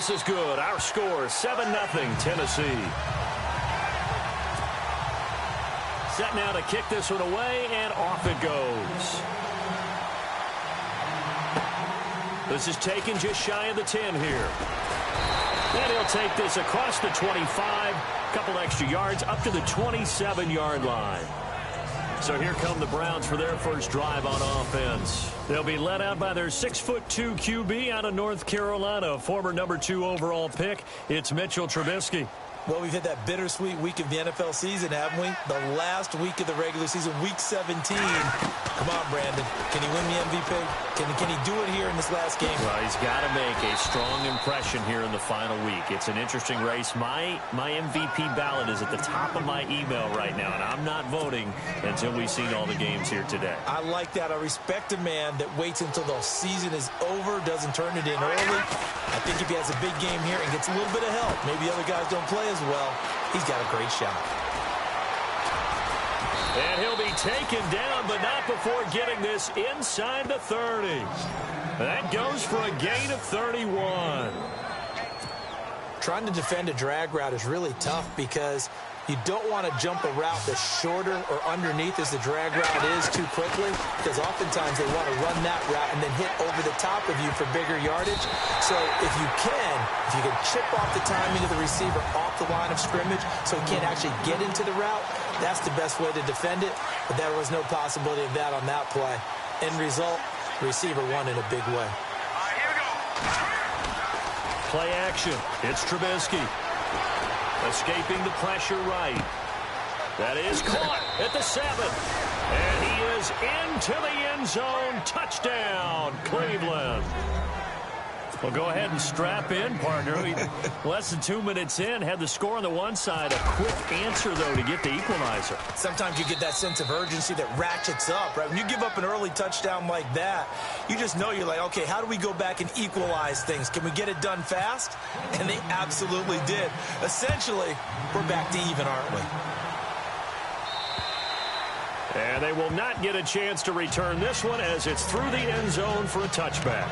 This is good. Our score, 7-0 Tennessee. Set now to kick this one away, and off it goes. This is taken just shy of the 10 here. And he'll take this across the 25, a couple extra yards, up to the 27-yard line. So here come the Browns for their first drive on offense. They'll be led out by their 6'2" QB out of North Carolina, former number 2 overall pick. It's Mitchell Trubisky. Well, we've hit that bittersweet week of the NFL season, haven't we? The last week of the regular season, week 17. Come on, Brandon. Can he win the MVP? Can he do it here in this last game? Well, he's got to make a strong impression here in the final week. It's an interesting race. My MVP ballot is at the top of my email right now, and I'm not voting until we've seen all the games here today. I like that. I respect a man that waits until the season is over, doesn't turn it in early. I think if he has a big game here and gets a little bit of help, maybe other guys don't play as well, he's got a great shot. And he'll be taken down, but not before getting this inside the 30. That goes for a gain of 31. Trying to defend a drag route is really tough because you don't want to jump a route that's shorter or underneath as the drag route is too quickly, because oftentimes they want to run that route and then hit over the top of you for bigger yardage. So if you can chip off the timing of the receiver off the line of scrimmage so he can't actually get into the route, that's the best way to defend it. But there was no possibility of that on that play. End result, the receiver won in a big way. Play action. It's Trubisky. Escaping the pressure right. That is caught at the 7. And he is into the end zone. Touchdown, Cleveland. Well, go ahead and strap in, partner. Less than 2 minutes in, had the score on the one side. A quick answer, though, to get the equalizer. Sometimes you get that sense of urgency that ratchets up, right? When you give up an early touchdown like that, you just know you're like, okay, how do we go back and equalize things? Can we get it done fast? And they absolutely did. Essentially, we're back to even, aren't we? And they will not get a chance to return this one as it's through the end zone for a touchback.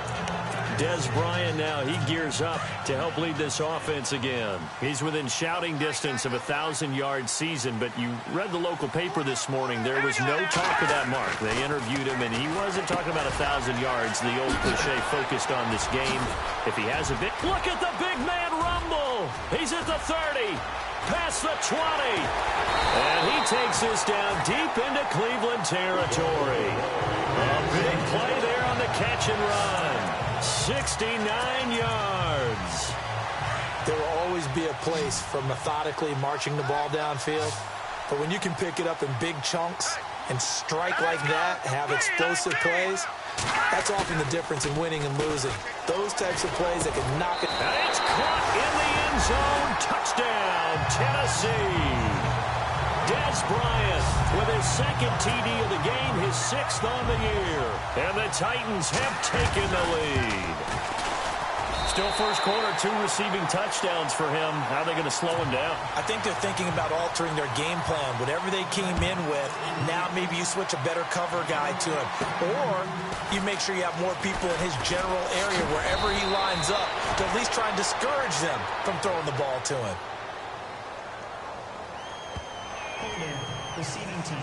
Dez Bryant now, he gears up to help lead this offense again. He's within shouting distance of a 1,000-yard season, but you read the local paper this morning. There was no talk of that mark. They interviewed him, and he wasn't talking about 1,000 yards. The old cliche focused on this game. If he has a bit, look at the big man rumble. He's at the 30, past the 20, and he takes this down deep into Cleveland territory. A big play there on the catch and run. 69 yards. There will always be a place for methodically marching the ball downfield. But when you can pick it up in big chunks and strike like that, have explosive plays, that's often the difference in winning and losing. Those types of plays that can knock it. And it's caught in the end zone. Touchdown, Tennessee. Dez Bryant with his second TD of the game, his 6th on the year. And the Titans have taken the lead. Still first quarter, 2 receiving touchdowns for him. How are they going to slow him down? I think they're thinking about altering their game plan. Whatever they came in with, now maybe you switch a better cover guy to him. Or you make sure you have more people in his general area wherever he lines up to at least try and discourage them from throwing the ball to him. Receiving team.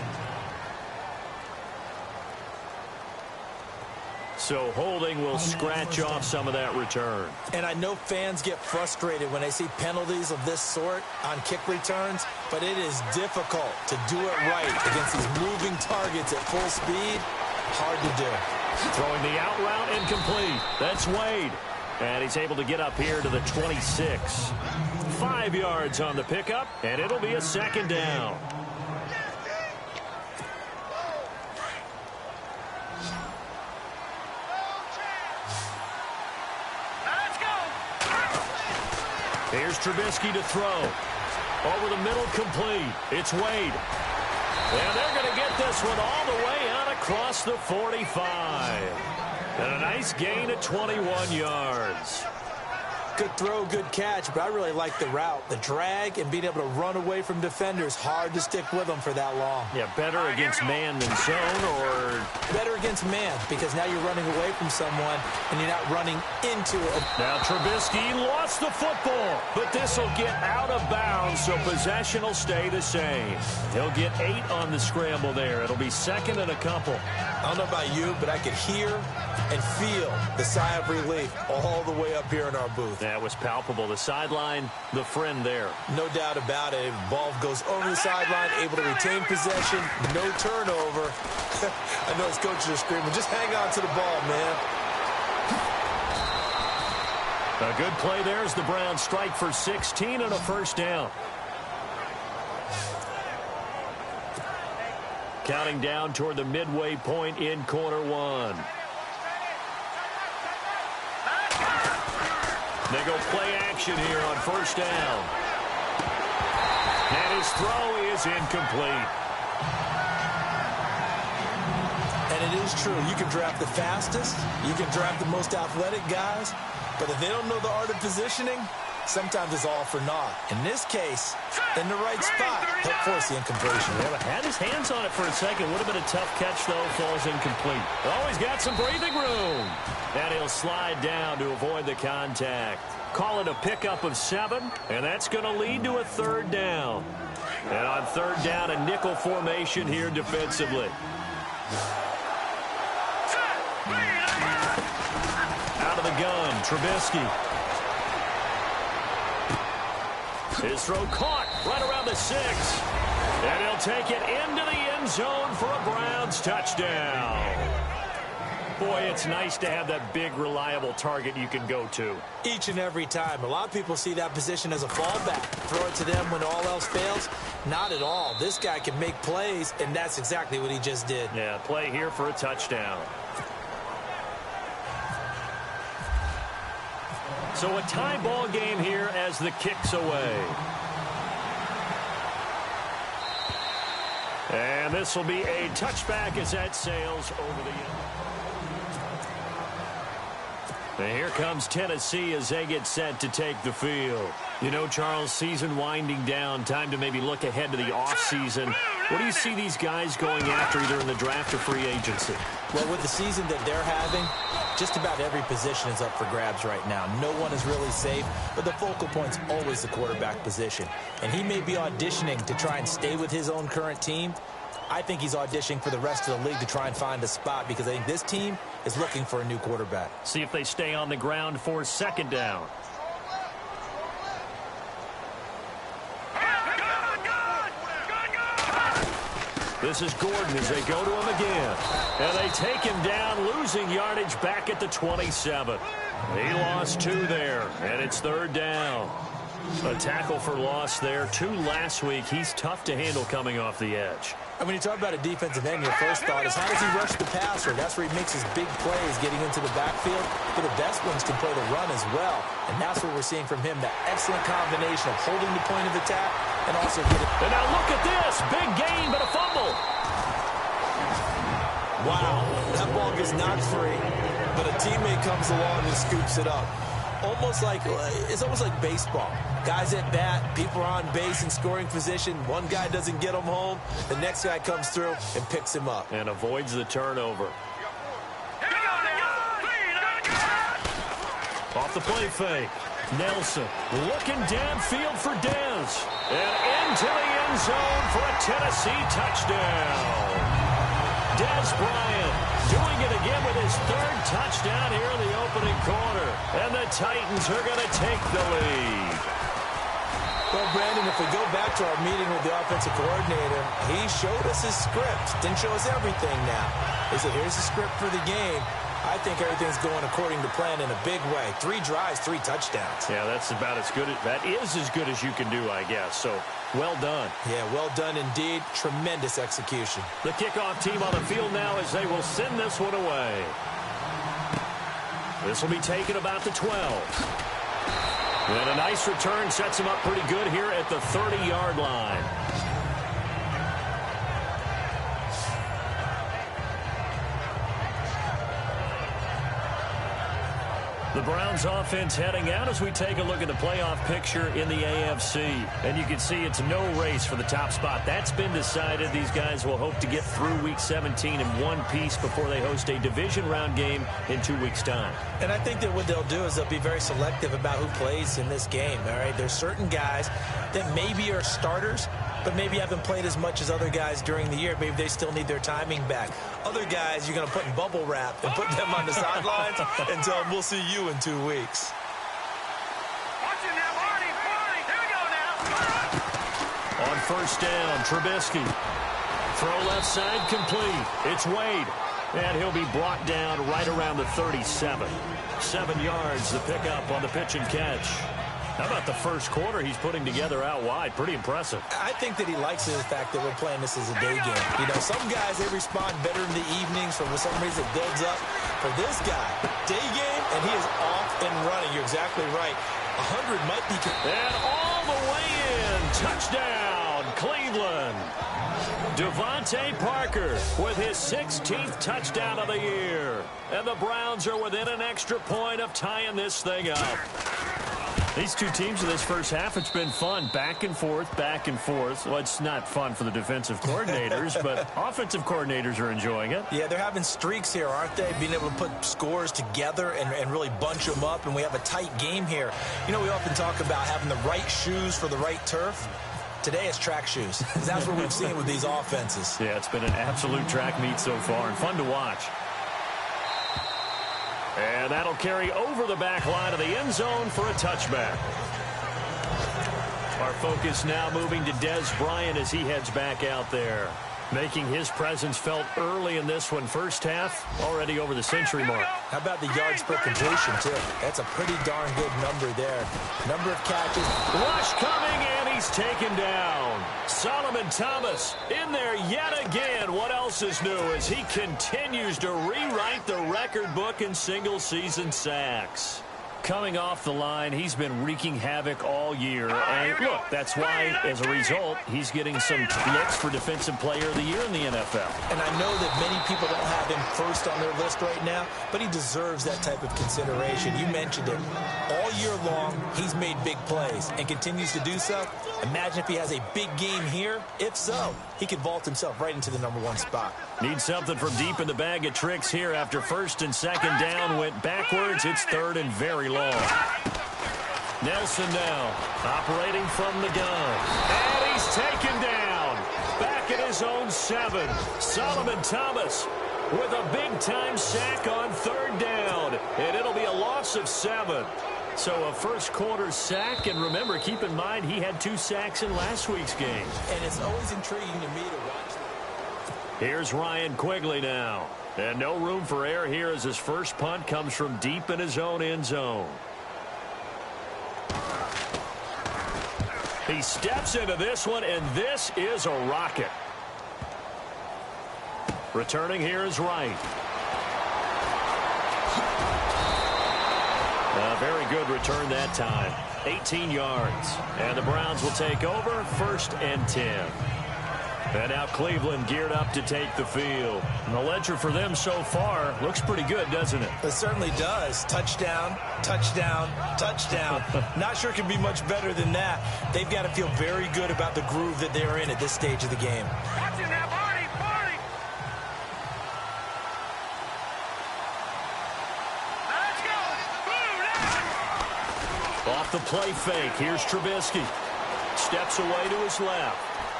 So holding will scratch off some of that return. And I know fans get frustrated when they see penalties of this sort on kick returns, but it is difficult to do it right against these moving targets at full speed. Hard to do. Throwing the out route incomplete. That's Wade. And he's able to get up here to the 26. 5 yards on the pickup, and it'll be a second down. Here's Trubisky to throw. Over the middle, complete. It's Wade. And they're going to get this one all the way out across the 45. And a nice gain of 21 yards. Good throw, good catch, but I really like the route. The drag and being able to run away from defenders, hard to stick with them for that long. Yeah, better against man than zone, or... Better against man, because now you're running away from someone and you're not running into it. Now Trubisky lost the football, but this will get out of bounds, so possession will stay the same. He'll get 8 on the scramble there. It'll be second and a couple. I don't know about you, but I could hear and feel the sigh of relief all the way up here in our booth. That was palpable. The sideline, the friend there. No doubt about it. Ball goes over the sideline, able to retain possession, no turnover. I know his coaches are screaming, just hang on to the ball, man. A good play there as the Browns strike for 16 and a first down. Counting down toward the midway point in quarter one. They go play action here on first down. And his throw is incomplete. And it is true. You can draft the fastest. You can draft the most athletic guys. But if they don't know the art of positioning, sometimes it's all for naught. In this case, in the right spot, he'll force the incompletion. Yeah, but had his hands on it for a second. Would have been a tough catch, though. Falls incomplete. Oh, he's got some breathing room. And he'll slide down to avoid the contact. Call it a pickup of 7, and that's going to lead to a third down. And on third down, a nickel formation here defensively. Out of the gun, Trubisky. His throw caught right around the 6. And he'll take it into the end zone for a Browns touchdown. Boy, it's nice to have that big, reliable target you can go to. Each and every time. A lot of people see that position as a fallback. Throw it to them when all else fails. Not at all. This guy can make plays, and that's exactly what he just did. Yeah, play here for a touchdown. So a tie ball game here as the kick's away. And this will be a touchback as that sails over the end. And here comes Tennessee as they get set to take the field. You know, Charles, season winding down, time to maybe look ahead to the offseason. What do you see these guys going after either in the draft or free agency? Well, with the season that they're having, just about every position is up for grabs right now. No one is really safe, but the focal point's always the quarterback position. And he may be auditioning to try and stay with his own current team. I think he's auditioning for the rest of the league to try and find a spot because I think this team is looking for a new quarterback. See if they stay on the ground for second down. This is Gordon as they go to him again. And they take him down, losing yardage back at the 27. He lost 2 there, and it's third down. A tackle for loss there. 2 last week. He's tough to handle coming off the edge. And when you talk about a defensive end, your first thought is how does he rush the passer? That's where he makes his big plays getting into the backfield. But the best ones can play the run as well. And that's what we're seeing from him, that excellent combination of holding the point of attack and also getting... And now look at this. Big gain, but a fumble. Wow, that ball gets knocked free, but a teammate comes along and scoops it up. It's almost like baseball. Guys at bat, people are on base in scoring position. One guy doesn't get him home. The next guy comes through and picks him up. And avoids the turnover. Off the play fake. Nelson looking downfield for Dez. And into the end zone for a Tennessee touchdown. Dez Bryant doing it again with his 3rd touchdown here in the opening quarter. And the Titans are going to take the lead. Well, Brandon, if we go back to our meeting with the offensive coordinator, he showed us his script. Didn't show us everything now. He said, here's the script for the game. I think everything's going according to plan in a big way. 3 drives, 3 touchdowns. Yeah, that's about as good. That is as good as you can do, I guess. So, well done. Yeah, well done indeed. Tremendous execution. The kickoff team on the field now as they will send this one away. This will be taken about the 12. And a nice return sets him up pretty good here at the 30-yard line. The Browns offense heading out as we take a look at the playoff picture in the AFC. And you can see it's no race for the top spot. That's been decided. These guys will hope to get through Week 17 in one piece before they host a division round game in 2 weeks' time. And I think that what they'll do is they'll be very selective about who plays in this game, all right? There's certain guys that maybe are starters, but maybe haven't played as much as other guys during the year. Maybe they still need their timing back. Other guys you're going to put in bubble wrap and put them on the sidelines and tell them we'll see you in 2 weeks. On first down, Trubisky. Throw left side complete. It's Wade. And he'll be brought down right around the 37. 7 yards, the pickup on the pitch and catch. How about the first quarter he's putting together out wide? Pretty impressive. I think that he likes the fact that we're playing this as a day game. You know, some guys, they respond better in the evenings. For some reason, it builds up. For this guy, day game, and he is off and running. You're exactly right. 100 might be... And all the way in. Touchdown, Cleveland. Devontae Parker with his 16th touchdown of the year. And the Browns are within an extra point of tying this thing up. These two teams in this first half, it's been fun. Back and forth, back and forth. Well, it's not fun for the defensive coordinators, but offensive coordinators are enjoying it. Yeah, they're having streaks here, aren't they? Being able to put scores together and really bunch them up, and we have a tight game here. You know, we often talk about having the right shoes for the right turf. Today it's track shoes. That's what we've seen with these offenses. Yeah, it's been an absolute track meet so far, and fun to watch. And that'll carry over the back line of the end zone for a touchback. Our focus now moving to Dez Bryant as he heads back out there. Making his presence felt early in this one. First half, already over the century mark. How about the yards per completion, too? That's a pretty darn good number there. Number of catches. Rush coming, and he's taken down. Solomon Thomas in there yet again. What else is new as he continues to rewrite the record book in single-season sacks? Coming off the line, he's been wreaking havoc all year. And look, that's why, as a result, he's getting some looks for Defensive Player of the Year in the NFL. And I know that many people don't have him first on their list right now, but he deserves that type of consideration. You mentioned it. All year long, he's made big plays and continues to do so. Imagine if he has a big game here. If so, he could vault himself right into the #1 spot. Need something from deep in the bag of tricks here after first and second down went backwards. It's third and very long. Nelson now operating from the gun. And he's taken down. Back at his own 7. Solomon Thomas with a big-time sack on third down. And it'll be a loss of 7. So a first-quarter sack. And remember, keep in mind, he had 2 sacks in last week's game. And it's always intriguing to me to watch. Here's Ryan Quigley now. And no room for error here as his first punt comes from deep in his own end zone. He steps into this one, and this is a rocket. Returning here is Wright. A very good return that time. 18 yards. And the Browns will take over, 1st and 10. And now Cleveland geared up to take the field. And the ledger for them so far looks pretty good, doesn't it? It certainly does. Touchdown, touchdown, touchdown. Not sure it can be much better than that. They've got to feel very good about the groove that they're in at this stage of the game. Off the play fake, here's Trubisky. Steps away to his left.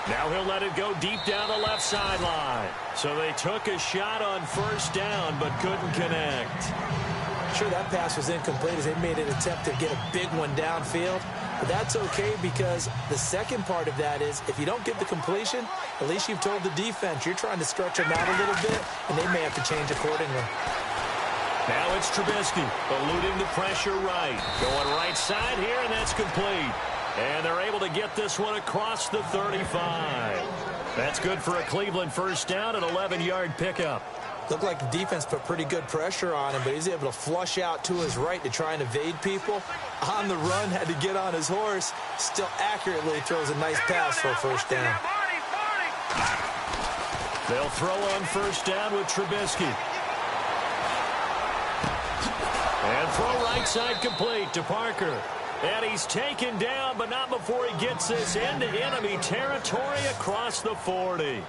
Now he'll let it go deep down the left sideline. So they took a shot on first down, but couldn't connect. Sure, that pass was incomplete as they made an attempt to get a big one downfield. But that's okay because the second part of that is if you don't get the completion, at least you've told the defense you're trying to stretch them out a little bit, and they may have to change accordingly. Now it's Trubisky eluding the pressure right. Going right side here, and that's complete. And they're able to get this one across the 35. That's good for a Cleveland first down, an 11-yard pickup. Looked like the defense put pretty good pressure on him, but he's able to flush out to his right to try and evade people. On the run, had to get on his horse. Still accurately throws a nice pass for a first down. They'll throw on first down with Trubisky. And throw right side complete to Parker. And he's taken down, but not before he gets this into enemy territory across the 40.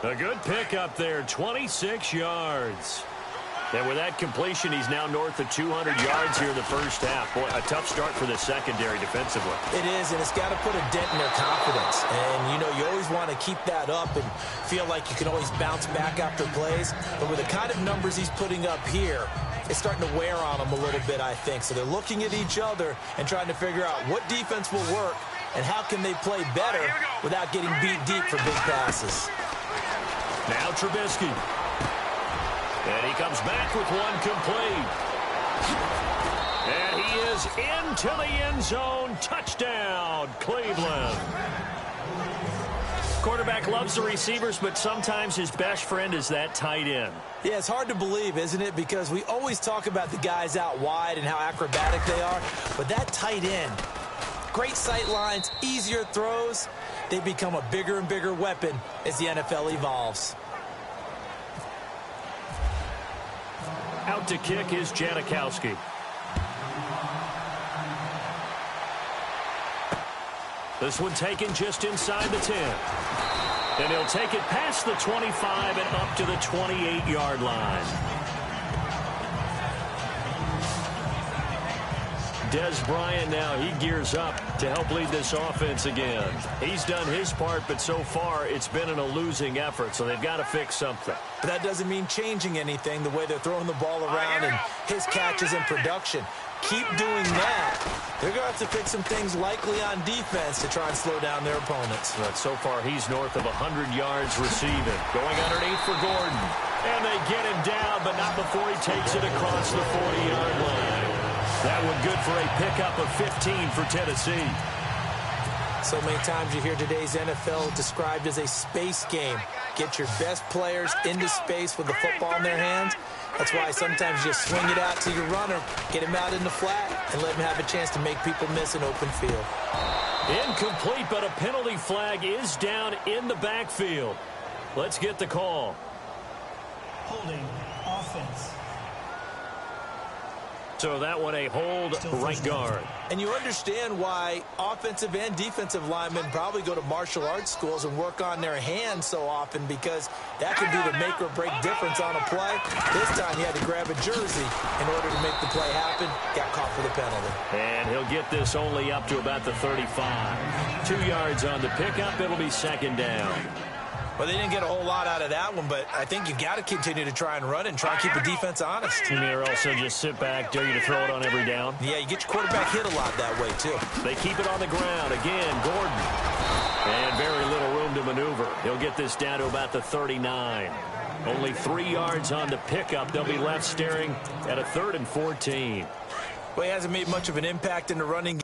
A good pickup there, 26 yards. And with that completion, he's now north of 200 yards here in the first half. Boy, a tough start for the secondary defensively. It is, and it's got to put a dent in their confidence. And, you know, you always want to keep that up and feel like you can always bounce back after plays. But with the kind of numbers he's putting up here, it's starting to wear on them a little bit, I think. So they're looking at each other and trying to figure out what defense will work and how can they play better without getting beat deep for big passes. Now Trubisky. And he comes back with one complete. And he is into the end zone. Touchdown, Cleveland. Quarterback loves the receivers, but sometimes his best friend is that tight end. Yeah, it's hard to believe, isn't it? Because we always talk about the guys out wide and how acrobatic they are. But that tight end, great sight lines, easier throws, they become a bigger and bigger weapon as the NFL evolves. Out to kick is Janikowski. This one taken just inside the 10. And he'll take it past the 25 and up to the 28-yard line. Dez Bryant now, he gears up to help lead this offense again. He's done his part, but so far it's been in a losing effort, so they've got to fix something. But that doesn't mean changing anything, the way they're throwing the ball around and his catches and production. Keep doing that. They're going to have to fix some things likely on defense to try and slow down their opponents. But so far he's north of 100 yards receiving. Going underneath for Gordon. And they get him down, but not before he takes it across the 40-yard line. That one good for a pickup of 15 for Tennessee. So many times you hear today's NFL described as a space game. Get your best players into space with the football in their hands. That's why sometimes you just swing it out to your runner, get him out in the flat, and let him have a chance to make people miss an open field. Incomplete, but a penalty flag is down in the backfield. Let's get the call. Holding offense. So that one a hold right guard. And you understand why offensive and defensive linemen probably go to martial arts schools and work on their hands so often, because that can be the make or break difference on a play. This time he had to grab a jersey in order to make the play happen. Got caught for the penalty. And he'll get this only up to about the 35. 2 yards on the pickup. It'll be second down. Well, they didn't get a whole lot out of that one, but I think you got to continue to try and run and try and keep the defense honest. You may also just sit back, dare you to throw it on every down. Yeah, you get your quarterback hit a lot that way, too. They keep it on the ground. Again, Gordon. And very little room to maneuver. He'll get this down to about the 39. Only 3 yards on the pickup. They'll be left staring at a 3rd and 14. Well, he hasn't made much of an impact in the running game.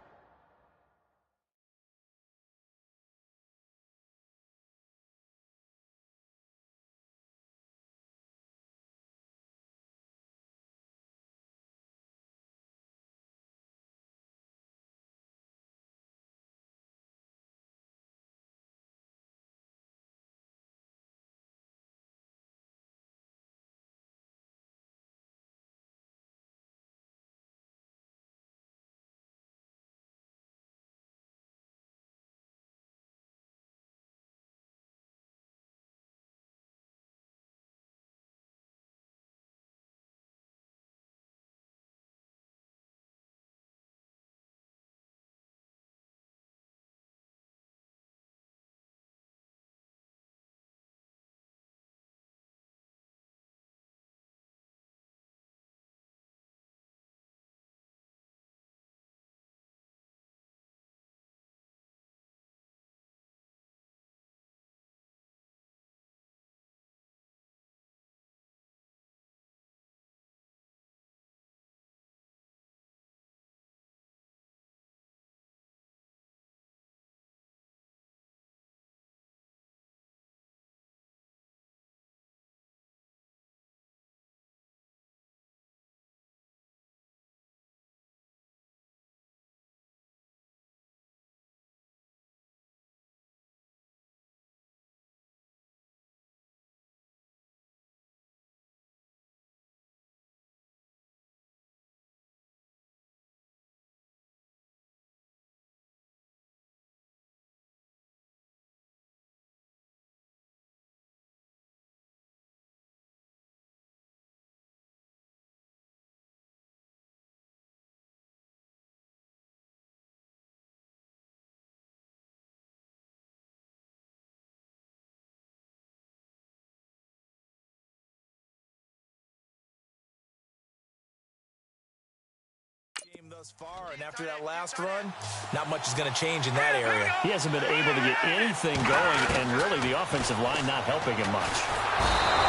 thus far, and after that last run, not much is going to change in that area. He hasn't been able to get anything going, and really the offensive line not helping him much.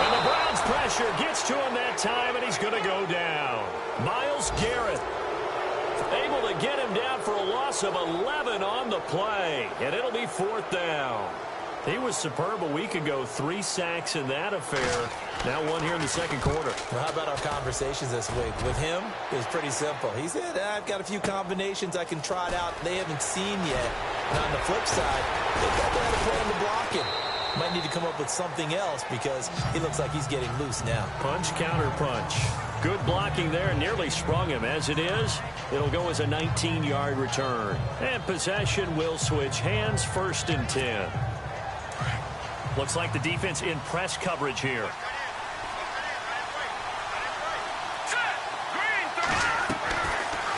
And the Browns' pressure gets to him that time, and he's going to go down. Myles Garrett able to get him down for a loss of 11 on the play, and it'll be 4th down. He was superb a week ago, 3 sacks in that affair. Now 1 here in the second quarter. Well, how about our conversations this week? With him, it was pretty simple. He said, I've got a few combinations I can try it out they haven't seen yet. And on the flip side, they've got to plan to block him. Might need to come up with something else because he looks like he's getting loose now. Punch, counter punch. Good blocking there, nearly sprung him. As it is, it'll go as a 19-yard return. And possession will switch hands, 1st and 10. Looks like the defense in press coverage here.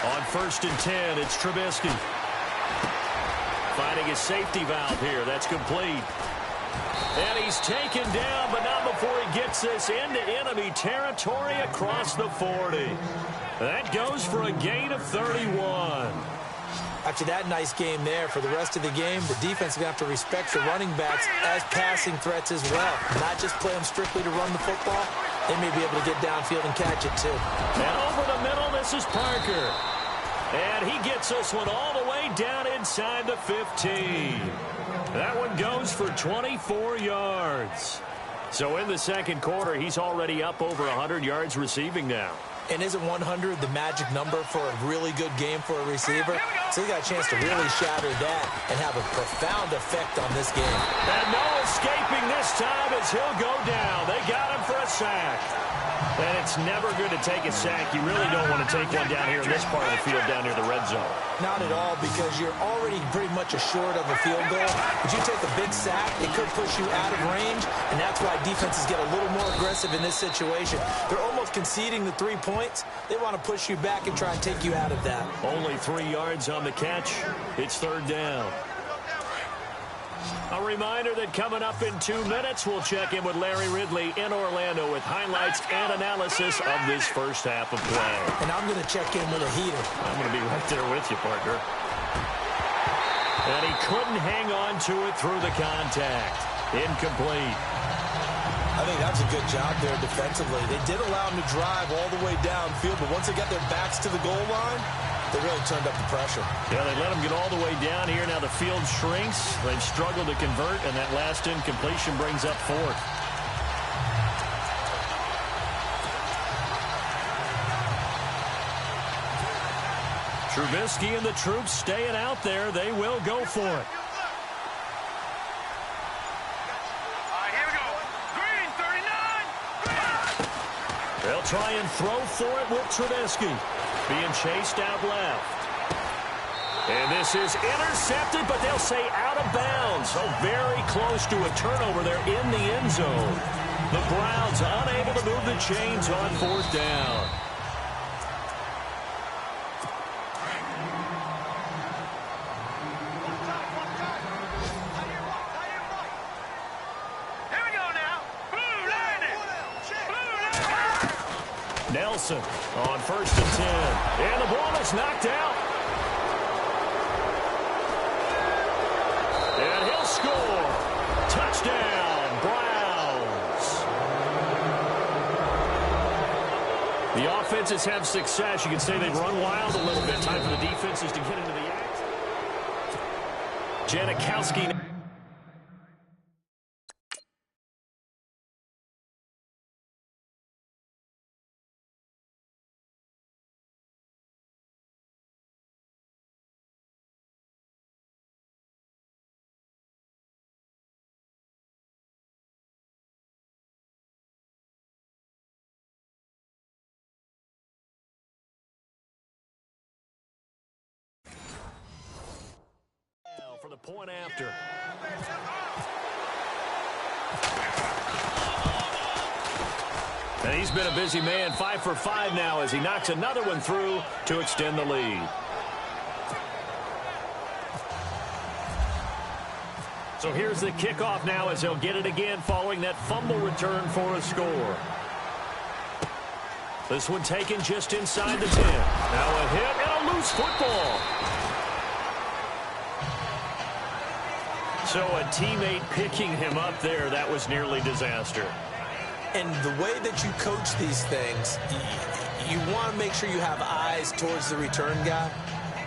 On 1st and 10, it's Trubisky. Finding his safety valve here. That's complete. And he's taken down, but not before he gets this into enemy territory across the 40. That goes for a gain of 31. After that nice game there, for the rest of the game, the defense is going to have to respect the running backs as passing threats as well. Not just play them strictly to run the football. They may be able to get downfield and catch it too. And over the middle, this is Parker. And he gets this one all the way down inside the 15. That one goes for 24 yards. So in the second quarter, he's already up over 100 yards receiving now. And isn't 100 the magic number for a really good game for a receiver? So he got a chance to really shatter that and have a profound effect on this game. And no escaping this time as he'll go down. They got him for a sack. And it's never good to take a sack. You really don't want to take one down here in this part of the field, down near the red zone. Not at all, because you're already pretty much assured of a field goal. But you take a big sack, it could push you out of range, and that's why defenses get a little more aggressive in this situation. They're almost conceding the 3 points. They want to push you back and try and take you out of that. Only 3 yards on the catch. It's 3rd down. A reminder that coming up in 2 minutes, we'll check in with Larry Ridley in Orlando with highlights and analysis of this first half of play. And I'm going to check in with a heater. I'm going to be right there with you, partner. And he couldn't hang on to it through the contact. Incomplete. I think that's a good job there defensively. They did allow him to drive all the way downfield, but once they got their backs to the goal line, they really turned up the pressure. Yeah, they let him get all the way down here. Now the field shrinks. They've struggled to convert, and that last incompletion brings up 4th. Trubisky and the troops staying out there. They will go for it. They'll try and throw for it with Trubisky. Being chased out left. And this is intercepted, but they'll say out of bounds. So very close to a turnover there in the end zone. The Browns unable to move the chains on 4th down. Nelson on 1st and 10. And the ball is knocked out. And he'll score. Touchdown, Browns. The offenses have success. You can say they've run wild a little bit. Time for the defenses to get into the act. Janikowski. For the point after. And he's been a busy man, 5 for 5 now as he knocks another one through to extend the lead. So here's the kickoff now as he'll get it again following that fumble return for a score. This one taken just inside the 10. Now a hit and a loose football. So a teammate picking him up there, that was nearly disaster. And the way that you coach these things, you want to make sure you have eyes towards the return guy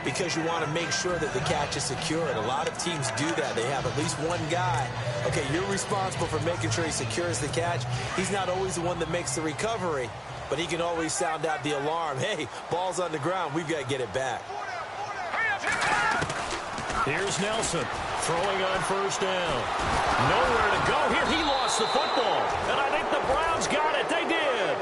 because you want to make sure that the catch is secure. And a lot of teams do that. They have at least one guy. Okay, you're responsible for making sure he secures the catch. He's not always the one that makes the recovery, but he can always sound out the alarm. Hey, ball's on the ground. We've got to get it back. Here's Nelson throwing on first down. Nowhere to go here. He lost the football. And I think the Browns got it. They did.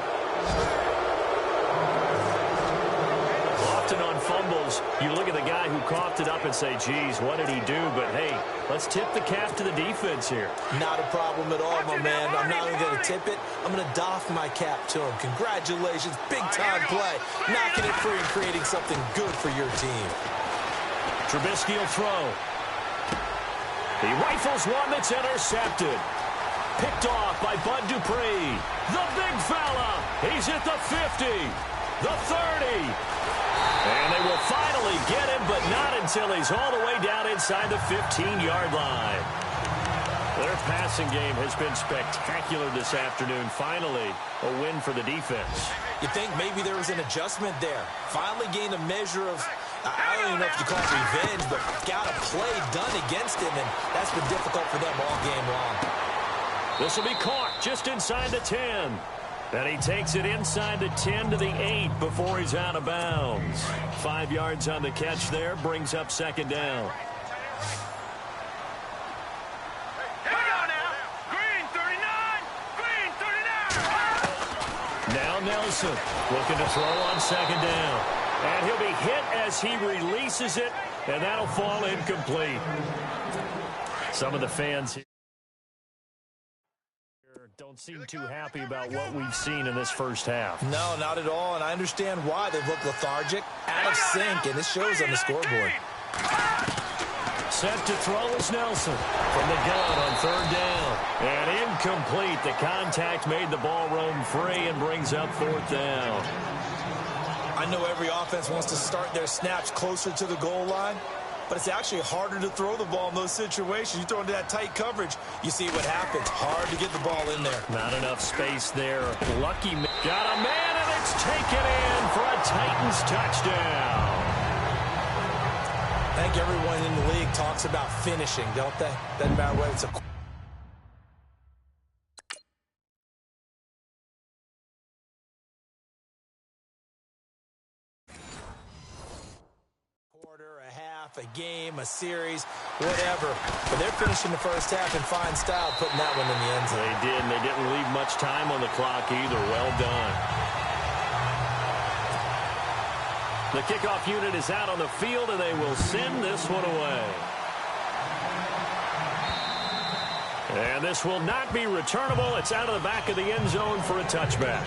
Often on fumbles, you look at the guy who coughed it up and say, geez, what did he do? But, hey, let's tip the cap to the defense here. Not a problem at all, my man. I'm not even going to tip it. I'm going to doff my cap to him. Congratulations. Big-time play. Knocking it free and creating something good for your team. Trubisky will throw. He rifles one that's intercepted. Picked off by Bud Dupree. The big fella. He's at the 50. The 30. And they will finally get him, but not until he's all the way down inside the 15-yard line. Their passing game has been spectacular this afternoon. Finally, a win for the defense. You think maybe there was an adjustment there. Finally gained a measure of, I don't even know if you call it revenge, but got a play done against him, and that's been difficult for them all game long. This will be caught just inside the 10. And he takes it inside the 10 to the 8 before he's out of bounds. 5 yards on the catch there, brings up second down. Now Nelson looking to throw on second down. And he'll be hit as he releases it, and that'll fall incomplete. Some of the fans here don't seem too happy about what we've seen in this first half. No, not at all, and I understand why. They've looked lethargic, out of sync, and this shows on the scoreboard. Set to throw is Nelson from the gun on third down. And incomplete. The contact made the ball roam free and brings up fourth down. I know every offense wants to start their snaps closer to the goal line, but it's actually harder to throw the ball in those situations. You throw into that tight coverage, you see what happens. Hard to get the ball in there. Not enough space there. Lucky got a man, and it's taken in for a Titans touchdown. I think everyone in the league talks about finishing, don't they? Doesn't matter whether it's a quarter, a half, a game, a series, whatever. But they're finishing the first half in fine style, putting that one in the end zone. They did, and they didn't leave much time on the clock either. Well done. The kickoff unit is out on the field, and they will send this one away. And this will not be returnable. It's out of the back of the end zone for a touchback.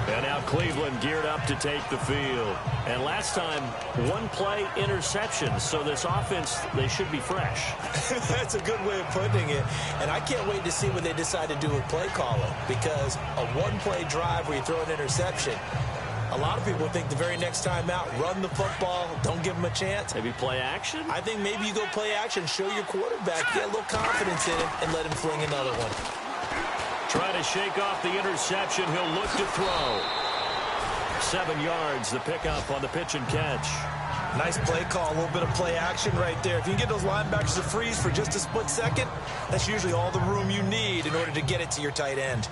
And now Cleveland geared up to take the field. And last time, one play interception. So this offense, they should be fresh. That's a good way of putting it. And I can't wait to see what they decide to do with play calling. Because a one-play drive where you throw an interception, a lot of people think the very next time out, run the football, don't give them a chance. Maybe play action? I think maybe you go play action, show your quarterback, get a little confidence in him, and let him fling another one. Trying to shake off the interception. He'll look to throw. 7 yards, the pickup on the pitch and catch. Nice play call, a little bit of play action right there. If you can get those linebackers to freeze for just a split second, that's usually all the room you need in order to get it to your tight end.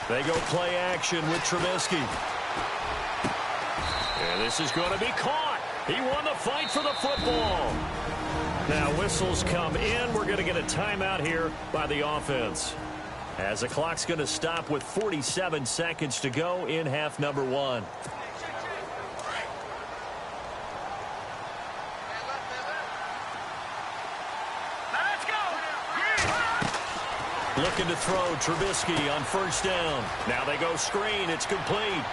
They go play action with Trubisky. And this is going to be caught. He won the fight for the football. Now whistles come in. We're going to get a timeout here by the offense, as the clock's going to stop with 47 seconds to go in half number one. Looking to throw, Trubisky on first down. Now they go screen. It's complete.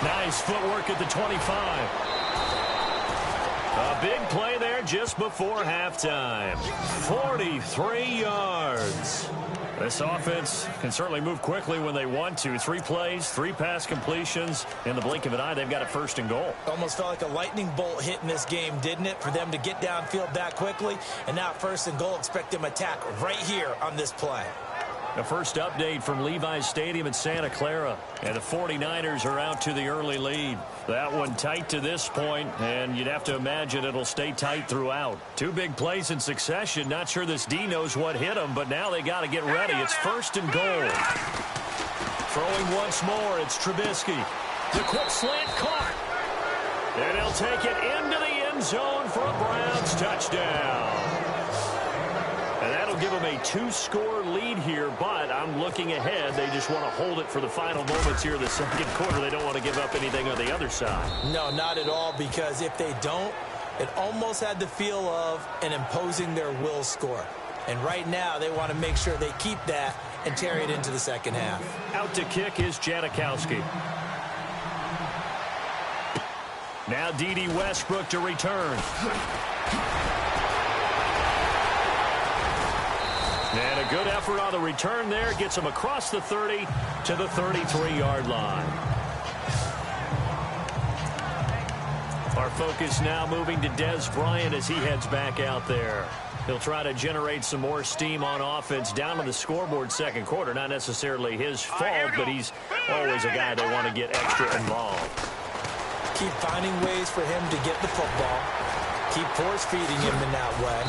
Nice footwork at the 25. A big play there just before halftime. 43 yards. This offense can certainly move quickly when they want to. 3 plays, 3 pass completions. In the blink of an eye, they've got a first and goal. Almost felt like a lightning bolt hit in this game, didn't it? For them to get downfield that quickly. And now first and goal, expect them to attack right here on this play. The first update from Levi's Stadium in Santa Clara. And the 49ers are out to the early lead. That one tight to this point, and you'd have to imagine it'll stay tight throughout. 2 big plays in succession. Not sure this D knows what hit them, but now they got to get ready. It's first and goal. Throwing once more, it's Trubisky. The quick slant caught. And he'll take it into the end zone for a Browns touchdown. And that'll give them a 2-score lead here, but I'm looking ahead. They just want to hold it for the final moments here in the second quarter. They don't want to give up anything on the other side. No, not at all, because if they don't, it almost had the feel of an imposing their will score. And right now, they want to make sure they keep that and carry it into the second half. Out to kick is Janikowski. Now D.D. Westbrook to return. And a good effort on the return there. Gets him across the 30 to the 33-yard line. Our focus now moving to Dez Bryant as he heads back out there. He'll try to generate some more steam on offense down on the scoreboard second quarter. Not necessarily his fault, but he's always a guy they want to get extra involved. Keep finding ways for him to get the football. Keep force-feeding him in that way.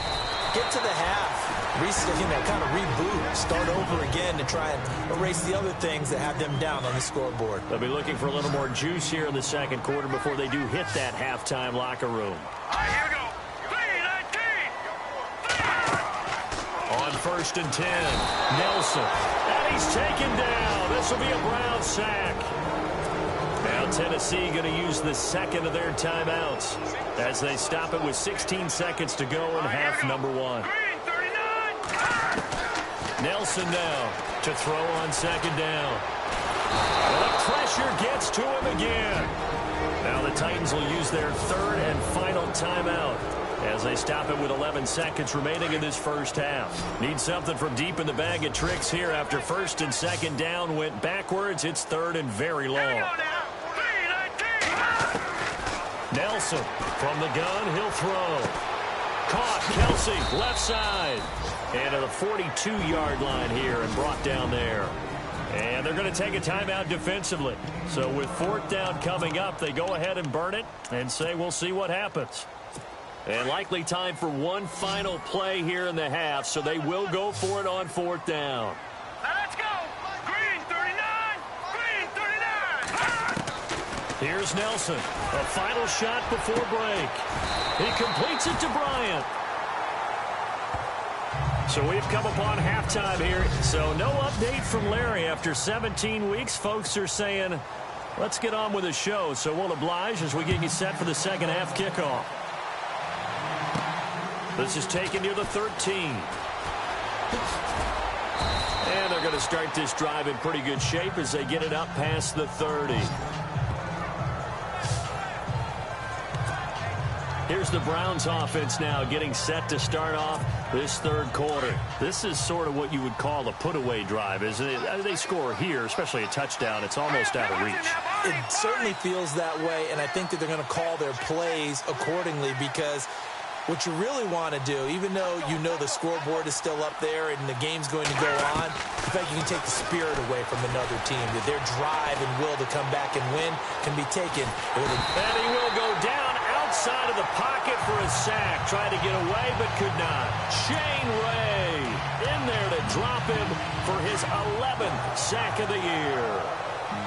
Get to the half. Kind of reboot, start over again to try and erase the other things that have them down on the scoreboard. They'll be looking for a little more juice here in the second quarter before they do hit that halftime locker room. Here we go. 3-19. On first and 10, Nelson. And he's taken down. This will be a Brown sack. Now Tennessee going to use the second of their timeouts as they stop it with 16 seconds to go in half number 1. Nelson now to throw on second down. And the pressure gets to him again. Now the Titans will use their third and final timeout as they stop it with 11 seconds remaining in this first half. Need something from deep in the bag of tricks here after first and second down went backwards. It's third and very long. Nelson from the gun, he'll throw. Caught, Kelsey, left side. And to the 42-yard line here and brought down there. And they're going to take a timeout defensively. So with fourth down coming up, they go ahead and burn it and say we'll see what happens. And likely time for one final play here in the half, so they will go for it on fourth down. Let's go. Green 39. Green 39. Here's Nelson. A final shot before break. He completes it to Bryant. So we've come upon halftime here. So no update from Larry after 17 weeks. Folks are saying, let's get on with the show. So we'll oblige as we get you set for the second half kickoff. This is taken near the 13. And they're going to start this drive in pretty good shape as they get it up past the 30. Here's the Browns offense now getting set to start off this third quarter. This is sort of what you would call a put-away drive, isn't it? They score here, especially a touchdown. It's almost out of reach. It certainly feels that way, and I think that they're going to call their plays accordingly because what you really want to do, even though you know the scoreboard is still up there and the game's going to go on, in fact, you can take the spirit away from another team. That their drive and will to come back and win can be taken. And he will go down outside of the pocket for a sack. Tried to get away, but could not. Shane Ray in there to drop him for his 11th sack of the year.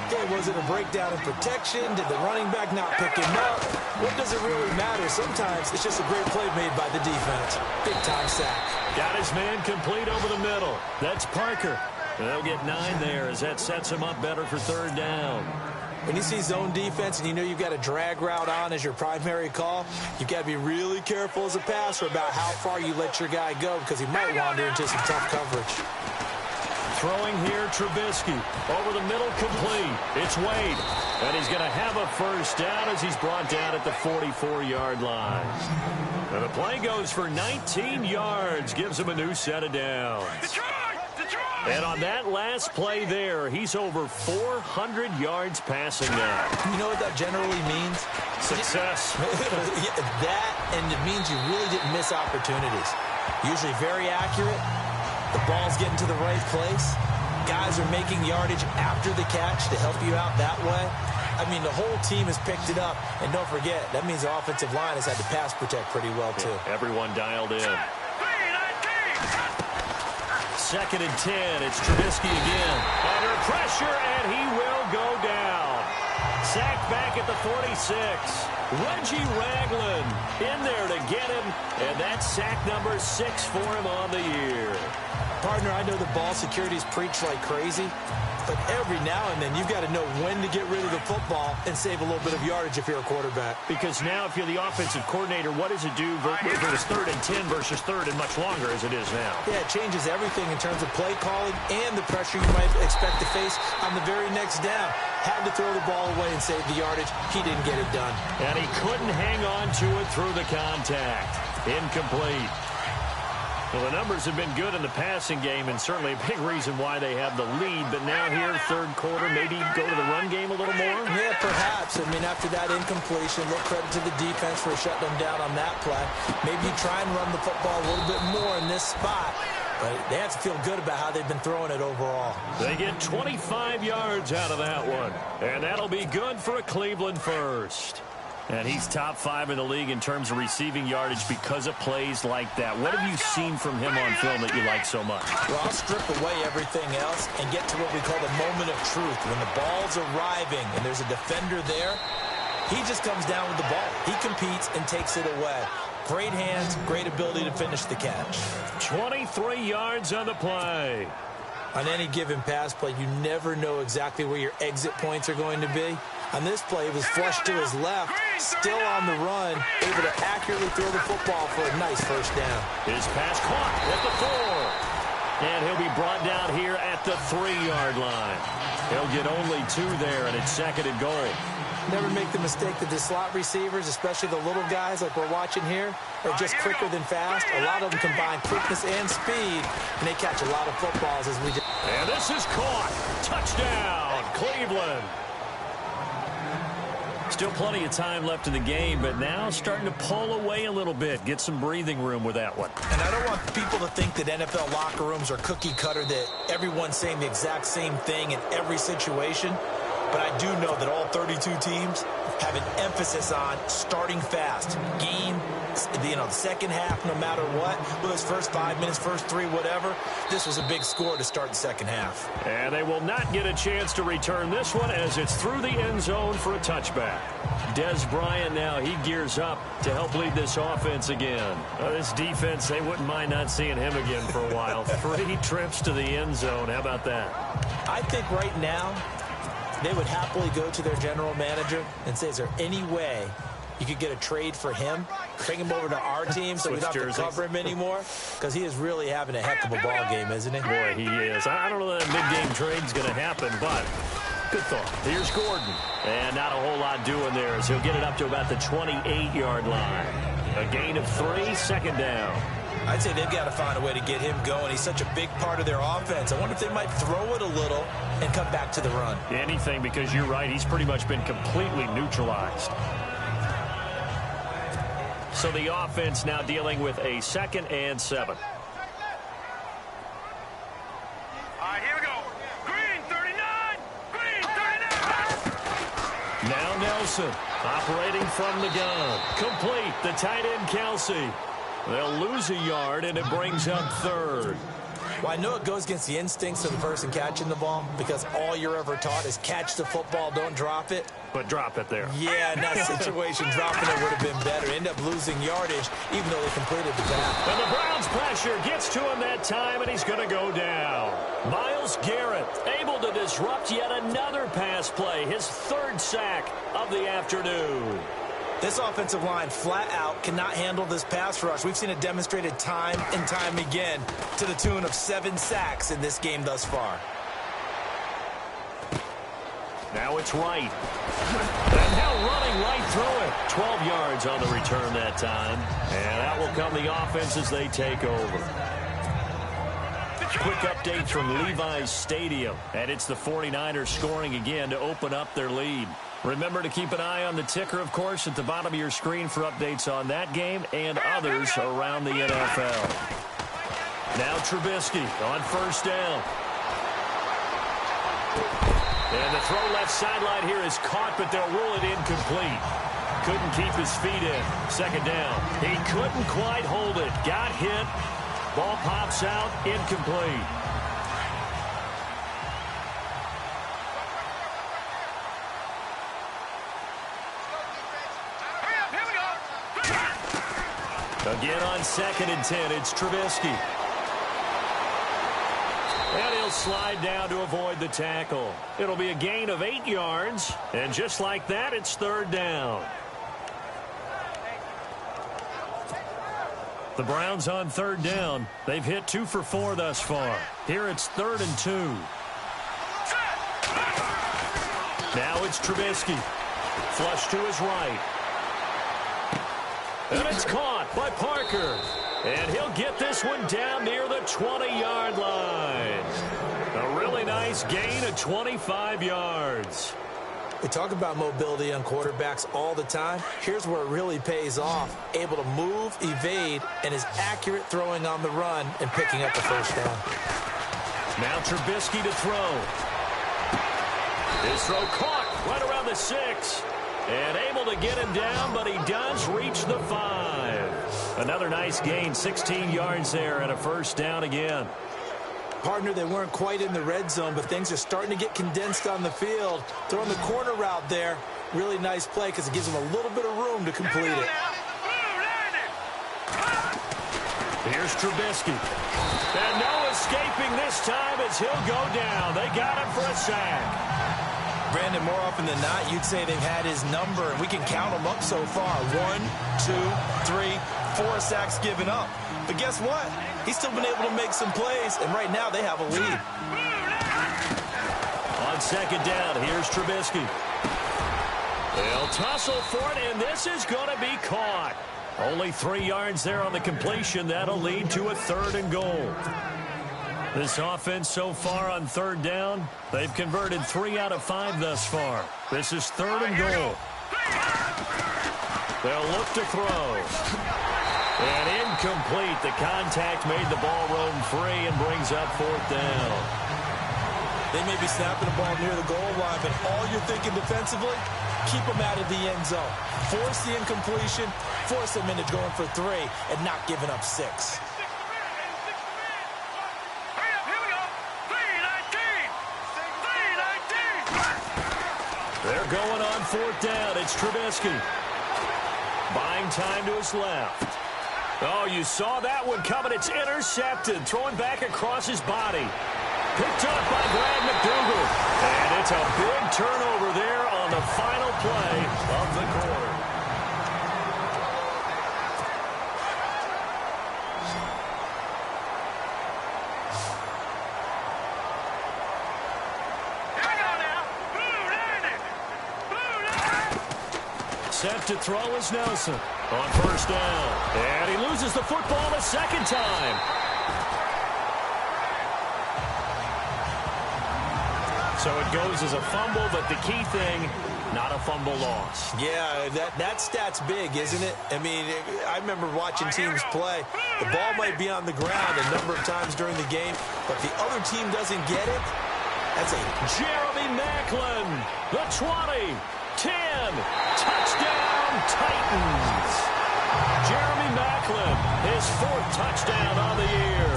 Okay, was it a breakdown in protection? Did the running back not pick him up? What does it really matter? Sometimes it's just a great play made by the defense. Big-time sack. Got his man complete over the middle. That's Parker. They'll get 9 there as that sets him up better for third down. When you see zone defense and you know you've got a drag route on as your primary call, you've got to be really careful as a passer about how far you let your guy go because he might wander into some tough coverage. Throwing here, Trubisky. Over the middle, complete. It's Wade. And he's going to have a first down as he's brought down at the 44-yard line. And the play goes for 19 yards. Gives him a new set of downs. And on that last play there, he's over 400 yards passing now. You know what that generally means? Success. That, and it means you really didn't miss opportunities. Usually very accurate. The ball's getting to the right place. Guys are making yardage after the catch to help you out that way. I mean, the whole team has picked it up. And don't forget, that means the offensive line has had to pass protect pretty well, too. Yeah, everyone dialed in. 2nd and 10. It's Trubisky again. Under pressure, and he will go down. Sacked back at the 46. Reggie Ragland in there to get him, and that's sack number 6 for him on the year. Partner, I know the ball security's preached like crazy, but every now and then you've got to know when to get rid of the football and save a little bit of yardage if you're a quarterback. Because now if you're the offensive coordinator, what does it do if it was 3rd and 10 versus 3rd and much longer as it is now? Yeah, it changes everything in terms of play calling and the pressure you might expect to face on the very next down. Had to throw the ball away and save the yardage. He didn't get it done. And he couldn't hang on to it through the contact. Incomplete. Well, the numbers have been good in the passing game, and certainly a big reason why they have the lead. But now here, 3rd quarter, maybe go to the run game a little more? Yeah, perhaps. I mean, after that incompletion, a little credit to the defense for shutting them down on that play. Maybe you try and run the football a little bit more in this spot. But they have to feel good about how they've been throwing it overall. They get 25 yards out of that one. And that'll be good for a Cleveland first. And he's top 5 in the league in terms of receiving yardage because of plays like that. What have you seen from him on film that you like so much? Well, I'll strip away everything else and get to what we call the moment of truth. When the ball's arriving and there's a defender there, he just comes down with the ball. He competes and takes it away. Great hands, great ability to finish the catch. 23 yards on the play. On any given pass play, you never know exactly where your exit points are going to be. On this play, it was flushed to his left, still on the run, able to accurately throw the football for a nice first down. His pass caught at the 4. And he'll be brought down here at the 3-yard line. He'll get only 2 there, and it's 2nd and goal. Never make the mistake that the slot receivers, especially the little guys like we're watching here, are just quicker than fast. A lot of them combine quickness and speed, and they catch a lot of footballs as we just... And this is caught. Touchdown, Cleveland. Still plenty of time left in the game, but now starting to pull away a little bit. Get some breathing room with that one. And I don't want people to think that NFL locker rooms are cookie cutter, that everyone's saying the exact same thing in every situation. But I do know that all 32 teams have an emphasis on starting fast. Game, the second half, no matter what. Whether it's first 5 minutes, first 3, whatever. This was a big score to start the second half. And they will not get a chance to return this one as it's through the end zone for a touchback. Des Bryant now, he gears up to help lead this offense again. This defense, they wouldn't mind not seeing him again for a while. 3 trips to the end zone. How about that? I think right now, they would happily go to their general manager and say, is there any way you could get a trade for him, bring him over to our team so we don't have to cover him anymore? Because he is really having a heck of a ball game, isn't he? Boy, he is. I don't know that mid-game trade's going to happen, but good thought. Here's Gordon. And not a whole lot doing there, so he'll get it up to about the 28-yard line. A gain of 3, 2nd down. I'd say they've got to find a way to get him going. He's such a big part of their offense. I wonder if they might throw it a little and come back to the run. Anything, because you're right. He's pretty much been completely neutralized. So the offense now dealing with a 2nd and 7. All right, here we go. Green 39. Green 39. Now Nelson operating from the gun. Complete. The tight end, Kelsey. They'll lose a yard, and it brings up 3rd. Well, I know it goes against the instincts of the person catching the ball because all you're ever taught is catch the football, don't drop it. But drop it there. Yeah, in that situation, dropping it would have been better. End up losing yardage, even though they completed the pass. And the Browns' pressure gets to him that time, and he's going to go down. Myles Garrett able to disrupt yet another pass play, his 3rd sack of the afternoon. This offensive line flat out cannot handle this pass rush. We've seen it demonstrated time and time again to the tune of 7 sacks in this game thus far. Now it's Wright. And now running right through it. 12 yards on the return that time. And out will come the offense as they take over. Quick update from Levi's Stadium. And it's the 49ers scoring again to open up their lead. Remember to keep an eye on the ticker, of course, at the bottom of your screen for updates on that game and others around the NFL. Now Trubisky on first down. And the throw left sideline here is caught, but they'll rule it incomplete. Couldn't keep his feet in. Second down. He couldn't quite hold it. Got hit. Ball pops out. Incomplete. Again on 2nd and 10, it's Trubisky. And he'll slide down to avoid the tackle. It'll be a gain of 8 yards. And just like that, it's 3rd down. The Browns on 3rd down. They've hit 2 for 4 thus far. Here it's 3rd and 2. Now it's Trubisky. Flush to his right. And it's caught by Parker. And he'll get this one down near the 20-yard line. A really nice gain of 25 yards. We talk about mobility on quarterbacks all the time. Here's where it really pays off. Able to move, evade, and is accurate throwing on the run and picking up the first down. Now Trubisky to throw. His throw caught right around the 6. And able to get him down, but he does reach the 5. Another nice gain, 16 yards there, and a first down again. Partner, they weren't quite in the red zone, but things are starting to get condensed on the field. Throwing the corner route there, really nice play because it gives them a little bit of room to complete it. Here's Trubisky. And no escaping this time as he'll go down. They got him for a sack. Brandon, more often than not, you'd say they've had his number, and we can count them up so far. 1, 2, 3, 4 sacks given up. But guess what? He's still been able to make some plays, and right now they have a lead. On 2nd down, here's Trubisky. They'll tussle for it, and this is going to be caught. Only 3 yards there on the completion. That'll lead to a 3rd and goal. This offense so far on 3rd down, they've converted 3 out of 5 thus far. This is 3rd and goal. They'll look to throw. And incomplete. The contact made the ball roam free and brings up 4th down. They may be snapping the ball near the goal line, but all you're thinking defensively, keep them out of the end zone. Force the incompletion, force them into going for 3, and not giving up 6. They're going on 4th down. It's Trubisky. Buying time to his left. Oh, you saw that one coming. It's intercepted. Throwing back across his body. Picked up by Brad McDougal. And it's a big turnover there on the final play of the quarter. Set to throw is Nelson on 1st down. And he loses the football a 2nd time. So it goes as a fumble, but the key thing, not a fumble loss. Yeah, that stat's big, isn't it? I mean, I remember watching teams play. The ball might be on the ground a number of times during the game, but if the other team doesn't get it, that's a... Jeremy Maclin, the 20, 10, touchdown Titans. Jeremy Maclin, his 4th touchdown on the year.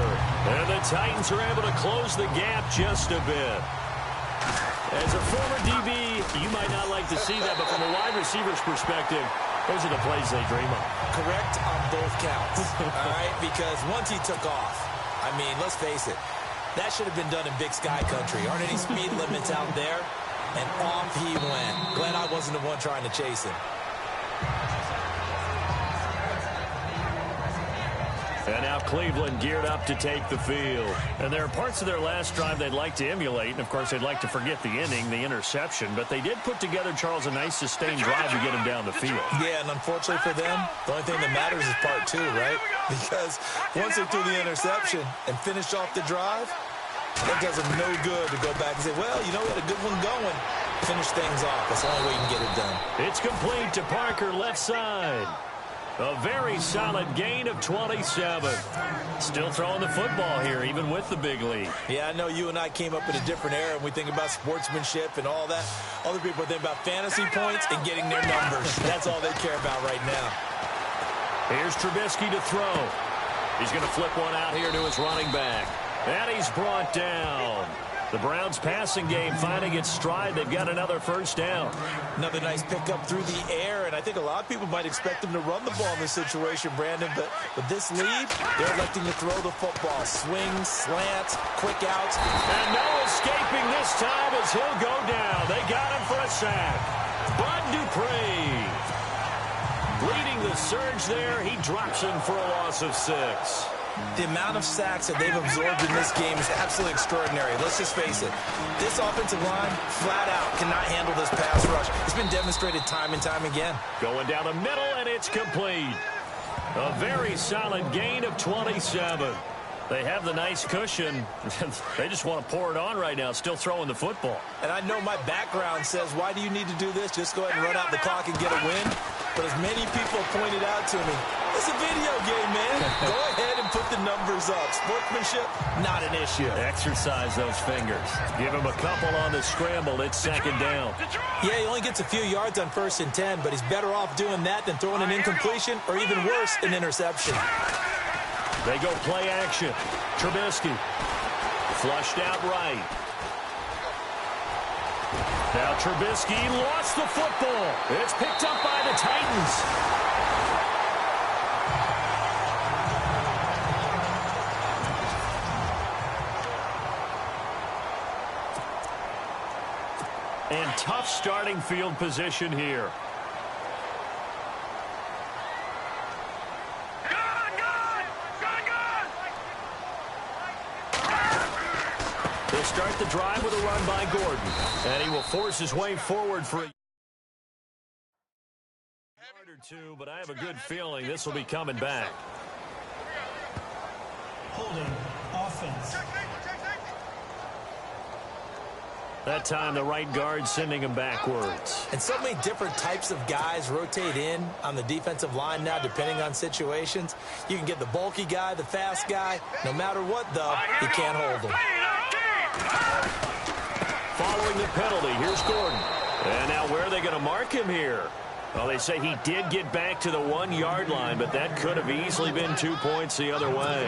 And the Titans are able to close the gap just a bit. As a former DB, you might not like to see that, but from a wide receiver's perspective, those are the plays they dream of. Correct on both counts, all right? Because once he took off, I mean, let's face it, that should have been done in Big Sky Country. Aren't any speed limits out there? And off he went. Glad I wasn't the one trying to chase him. And now Cleveland geared up to take the field. And there are parts of their last drive they'd like to emulate. And, of course, they'd like to forget the inning, the interception. But they did put together, Charles, a nice sustained drive to get them down the field. Yeah, and unfortunately for them, the only thing that matters is part two, right? Because once they threw the interception and finished off the drive, that does them no good to go back and say, well, you know, we had a good one going. Finish things off. That's the only way you can get it done. It's complete to Parker, left side. A very solid gain of 27. Still throwing the football here, even with the big lead. Yeah, I know you and I came up in a different era, and we think about sportsmanship and all that. Other people think about fantasy points and getting their numbers. That's all they care about right now. Here's Trubisky to throw. He's going to flip one out here to his running back. And he's brought down. The Browns' passing game finding its stride. They've got another first down. Another nice pickup through the air, and I think a lot of people might expect them to run the ball in this situation, Brandon, but with this lead, they're electing to throw the football. Swings, slants, quick outs. And no escaping this time as he'll go down. They got him for a sack. Bud Dupree leading the surge there. He drops him for a loss of 6. The amount of sacks that they've absorbed in this game is absolutely extraordinary. Let's just face it. This offensive line, flat out, cannot handle this pass rush. It's been demonstrated time and time again. Going down the middle, and it's complete. A very solid gain of 27. They have the nice cushion. They just want to pour it on right now, still throwing the football. And I know my background says, why do you need to do this? Just go ahead and run out the clock and get a win. But as many people pointed out to me, it's a video game, man. Go ahead and put the numbers up. Sportsmanship, not an issue. Exercise those fingers. Give him a couple on the scramble. It's second down. Yeah, he only gets a few yards on 1st and 10, but he's better off doing that than throwing an incompletion or even worse, an interception. They go play action. Trubisky flushed out right. Now Trubisky lost the football. It's picked up by the Titans. And tough starting field position here. They'll start the drive with a run by Gordon. And he will force his way forward for a yard or two, but I have a good feeling this will be coming back. Holding offense. That time the right guard sending him backwards. And so many different types of guys rotate in on the defensive line now, depending on situations. You can get the bulky guy, the fast guy. No matter what, though, you can't hold them. Following the penalty, here's Gordon. And now where are they going to mark him here? Well, they say he did get back to the 1-yard line, but that could have easily been 2 points the other way.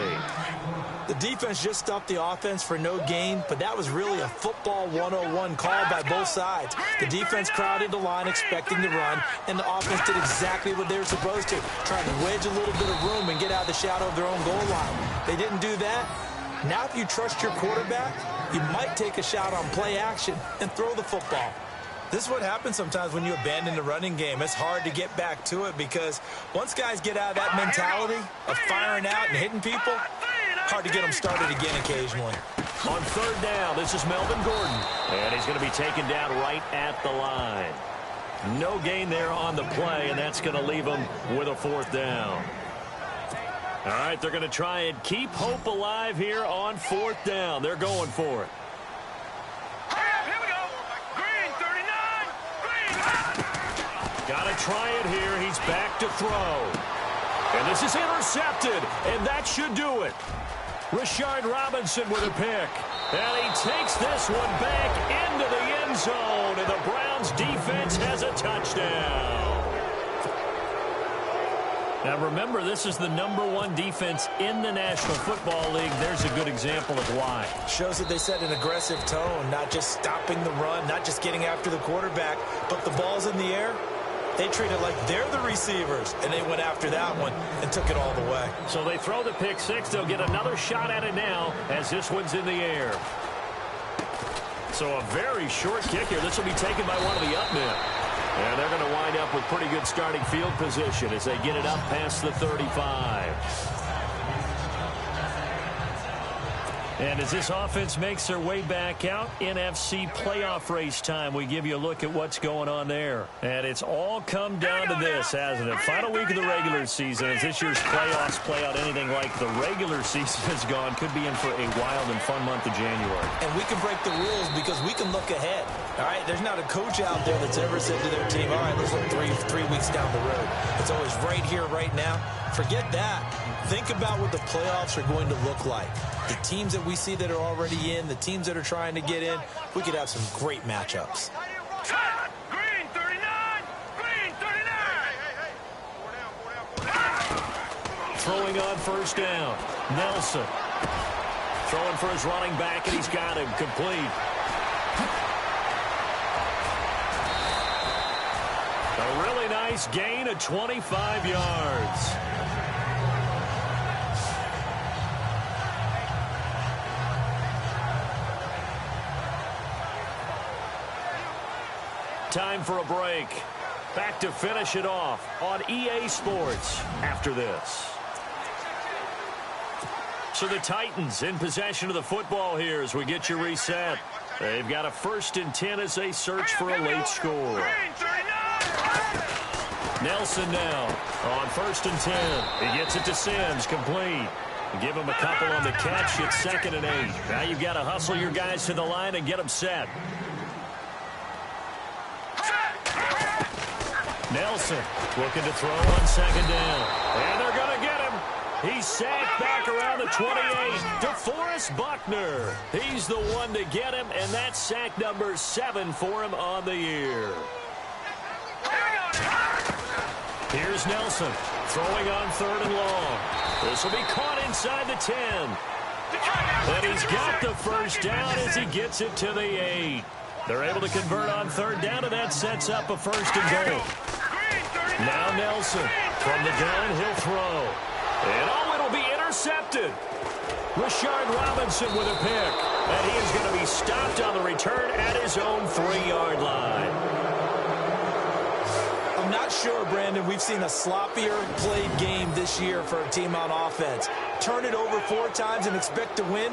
The defense just stopped the offense for no gain, but that was really a football 101 call by both sides. The defense crowded the line expecting to run, and the offense did exactly what they were supposed to, trying to wedge a little bit of room and get out of the shadow of their own goal line. They didn't do that. Now if you trust your quarterback, you might take a shot on play action and throw the football. This is what happens sometimes when you abandon the running game. It's hard to get back to it because once guys get out of that mentality of firing out and hitting people, hard to get them started again occasionally. On 3rd down, this is Melvin Gordon. And he's going to be taken down right at the line. No gain there on the play, and that's going to leave him with a 4th down. All right, they're going to try and keep hope alive here on 4th down. They're going for it. Got to try it here. He's back to throw. And this is intercepted, and that should do it. Rashard Robinson with a pick. And he takes this one back into the end zone, and the Browns defense has a touchdown. Now remember, this is the #1 defense in the National Football League. There's a good example of why. Shows that they set an aggressive tone, not just stopping the run, not just getting after the quarterback, but the ball's in the air. They treat it like they're the receivers, and they went after that one and took it all the way. So they throw the pick six. They'll get another shot at it now as this one's in the air. So a very short kick here. This will be taken by one of the up men. And they're going to wind up with pretty good starting field position as they get it up past the 35. And as this offense makes their way back out, NFC playoff race time, we give you a look at what's going on there. And it's all come down to this, hasn't it? Final week of the regular season, as this year's playoffs play out anything like the regular season has gone, could be in for a wild and fun month of January. And we can break the rules because we can look ahead. All right, there's not a coach out there that's ever said to their team, all right, let's look three weeks down the road. It's always right here, right now. Forget that. Think about what the playoffs are going to look like. The teams that we see that are already in, the teams that are trying to get in, we could have some great matchups. Green 39! Green 39! Throwing on first down. Nelson. Throwing for his running back, and he's got him complete. A really nice gain of 25 yards. Time for a break. Back to finish it off on EA Sports after this. So the Titans in possession of the football here as we get you reset. They've got a 1st and 10 as they search for a late score. Nelson now on 1st and 10. He gets it to Sims, complete. Give him a couple on the catch. It's 2nd and 8. Now you've got to hustle your guys to the line and get them set. Nelson looking to throw on 2nd down. And they're going to get him. He's sacked back around the 28. DeForest Buckner. He's the one to get him, and that's sack number 7 for him on the year. Here's Nelson throwing on 3rd and long. This will be caught inside the 10. And he's got the first down as he gets it to the 8. They're able to convert on 3rd down, and that sets up a 1st and goal. Now Nelson from the gun, he'll throw. And it'll be intercepted. Rashard Robinson with a pick. And he is going to be stopped on the return at his own 3-yard line. I'm not sure, Brandon, we've seen a sloppier played game this year for a team on offense. Turn it over 4 times and expect to win?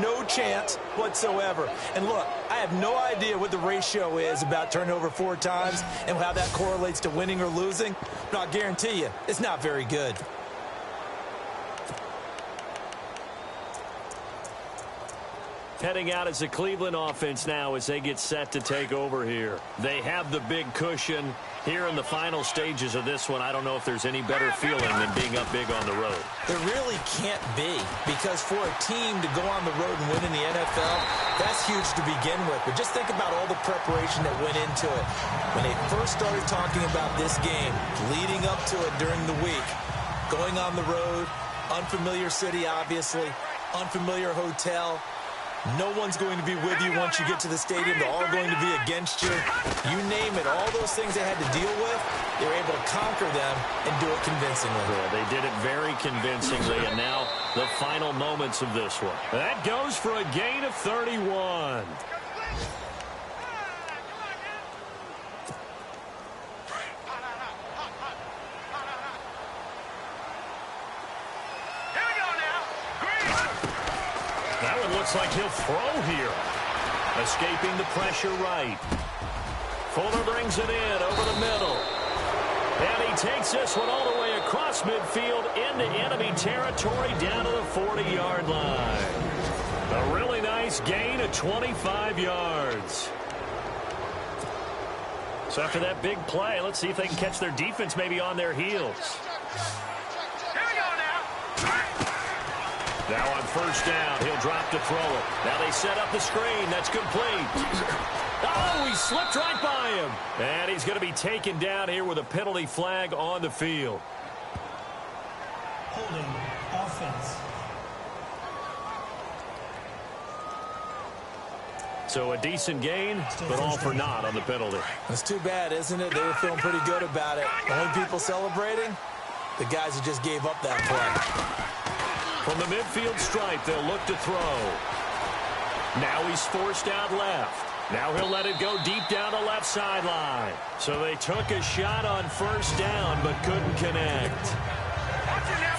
No chance whatsoever. And look, I have no idea what the ratio is about turning over 4 times and how that correlates to winning or losing. But I'll guarantee you, it's not very good. Heading out as the Cleveland offense now as they get set to take over here. They have the big cushion here in the final stages of this one. I don't know if there's any better feeling than being up big on the road. There really can't be, because for a team to go on the road and win in the NFL, that's huge to begin with. But just think about all the preparation that went into it. When they first started talking about this game, leading up to it during the week, going on the road, unfamiliar city, obviously, unfamiliar hotel. No one's going to be with you once you get to the stadium. They're all going to be against you. You name it, all those things they had to deal with, they were able to conquer them and do it convincingly. Yeah, they did it very convincingly, and now the final moments of this one. That goes for a gain of 31. Looks like he'll throw here. Escaping the pressure right. Fuller brings it in over the middle. And he takes this one all the way across midfield into enemy territory down to the 40-yard line. A really nice gain of 25 yards. So after that big play, let's see if they can catch their defense maybe on their heels. Now on first down, he'll drop to throw it. Now they set up the screen. That's complete. Oh, he slipped right by him. And he's going to be taken down here with a penalty flag on the field. Holding offense. So a decent gain, but all for naught on the penalty. It's too bad, isn't it? They were feeling pretty good about it. The only people celebrating? The guys who just gave up that play. From the midfield stripe, they'll look to throw. Now he's forced out left. Now he'll let it go deep down the left sideline. So they took a shot on first down, but couldn't connect.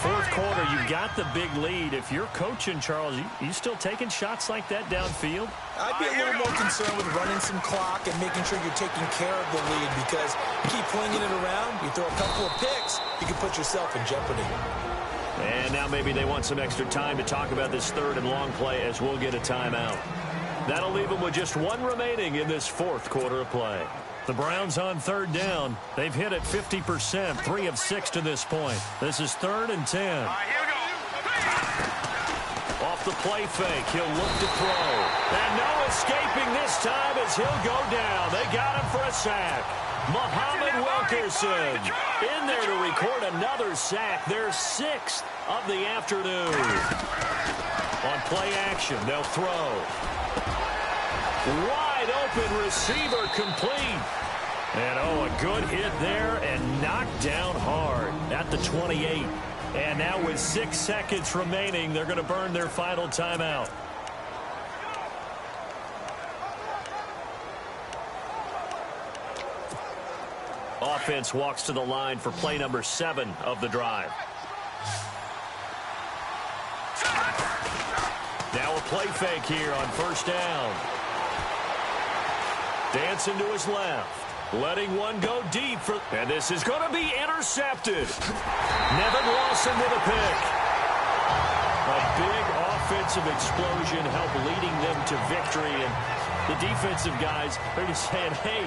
Fourth quarter, you got the big lead. If you're coaching, Charles, you still taking shots like that downfield? I'd be a little more concerned with running some clock and making sure you're taking care of the lead, because you keep flinging it around, you throw a couple of picks, you can put yourself in jeopardy. And now maybe they want some extra time to talk about this third and long play, as we'll get a timeout. That'll leave them with just one remaining in this fourth quarter of play. The Browns on third down. They've hit it 50%, 3 of 6 to this point. This is 3rd and 10. All right, here we go. Off the play fake, he'll look to throw. And no escaping this time as he'll go down. They got him for a sack. Muhammad Wilkerson in there to record another sack. Their 6th of the afternoon. On play action, they'll throw. Wide open receiver complete. And, a good hit there and knocked down hard at the 28. And now with 6 seconds remaining, they're going to burn their final timeout. Offense walks to the line for play number 7 of the drive. Now a play fake here on first down. Dancing to his left. Letting one go deep. And this is going to be intercepted. Nevin Lawson with a pick. A big offensive explosion helped leading them to victory. And the defensive guys are just saying, hey,